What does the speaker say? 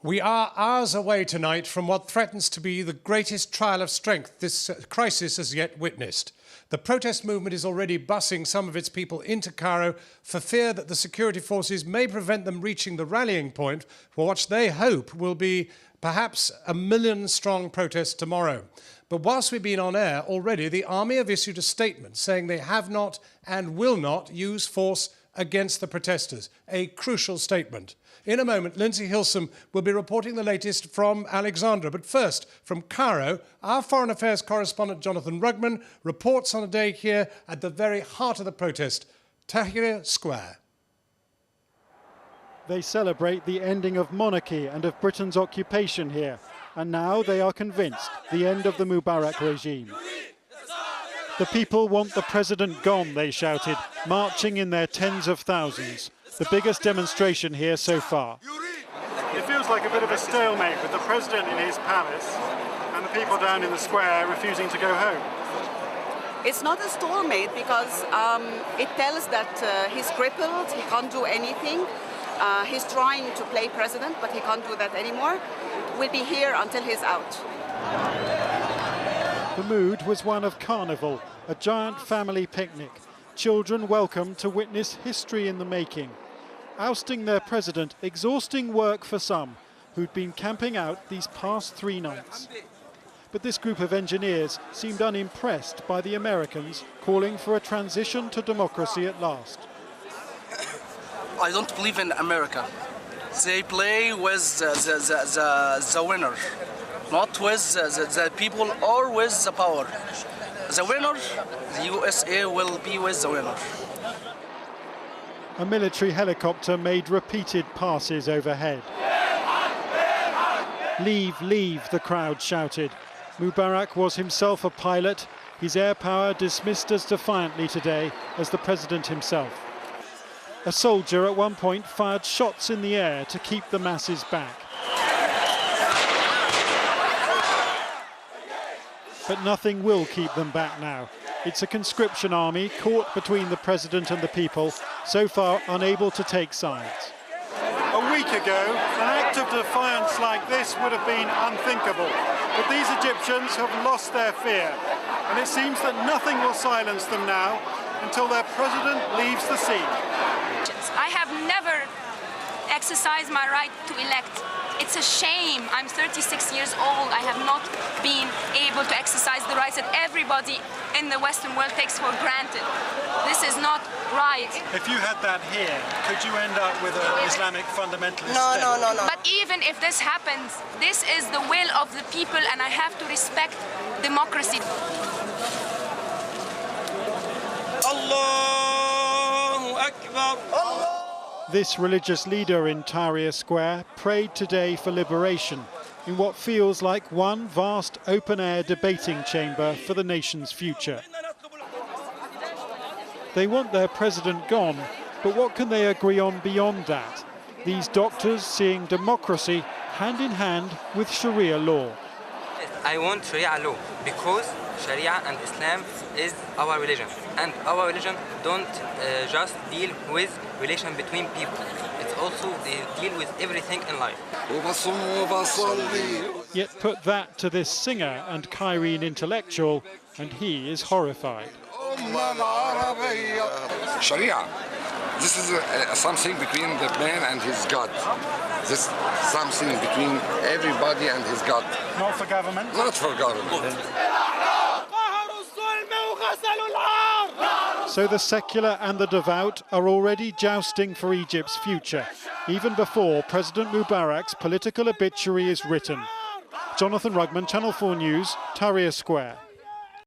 We are hours away tonight from what threatens to be the greatest trial of strength this crisis has yet witnessed. The protest movement is already busing some of its people into Cairo for fear that the security forces may prevent them reaching the rallying point for what they hope will be perhaps a million-strong protest tomorrow. But whilst we've been on air, already the army have issued a statement saying they have not and will not use force against the protesters, a crucial statement. In a moment, Lindsay Hilsum will be reporting the latest from Alexandria. But first, from Cairo, our Foreign Affairs correspondent Jonathan Rugman reports on a day here at the very heart of the protest, Tahrir Square. They celebrate the ending of monarchy and of Britain's occupation here. And now they are convinced the end of the Mubarak regime. The people want the president gone, they shouted, marching in their tens of thousands. The biggest demonstration here so far. It feels like a bit of a stalemate with the president in his palace and the people down in the square refusing to go home. It's not a stalemate because it tells that he's crippled, he can't do anything. He's trying to play president, but he can't do that anymore. We'll be here until he's out. The mood was one of carnival, a giant family picnic. Children welcomed to witness history in the making. Ousting their president, exhausting work for some, who'd been camping out these past 3 nights. But this group of engineers seemed unimpressed by the Americans calling for a transition to democracy at last. I don't believe in America. They play with the winner, not with the people or with the power. The winner, the USA will be with the winner. A military helicopter made repeated passes overhead. Leave, leave, the crowd shouted. Mubarak was himself a pilot, his air power dismissed as defiantly today as the president himself. A soldier at one point fired shots in the air to keep the masses back. But nothing will keep them back now. It's a conscription army caught between the president and the people, so far unable to take sides. A week ago, an act of defiance like this would have been unthinkable. But these Egyptians have lost their fear, and it seems that nothing will silence them now until their president leaves the scene. I have never exercised my right to elect. It's a shame. I'm 36 years old. I have not been able to exercise the rights that everybody in the Western world takes for granted. This is not right. If you had that here, could you end up with an Islamic fundamentalist state? No. But even if this happens, this is the will of the people, and I have to respect democracy. Allahu Akbar. Allah. This religious leader in Tahrir Square prayed today for liberation in what feels like one vast open-air debating chamber for the nation's future. They want their president gone, but what can they agree on beyond that? These doctors seeing democracy hand in hand with Sharia law. I want Sharia law because Sharia and Islam is our religion, and our religion don't just deal with relation between people. It's also they deal with everything in life. Yet put that to this singer and Cairene intellectual, and he is horrified. Sharia, this is something between the man and his God. This is something between everybody and his God. Not for government? Not for government. So the secular and the devout are already jousting for Egypt's future, even before President Mubarak's political obituary is written. Jonathan Rugman, Channel 4 News, Tahrir Square.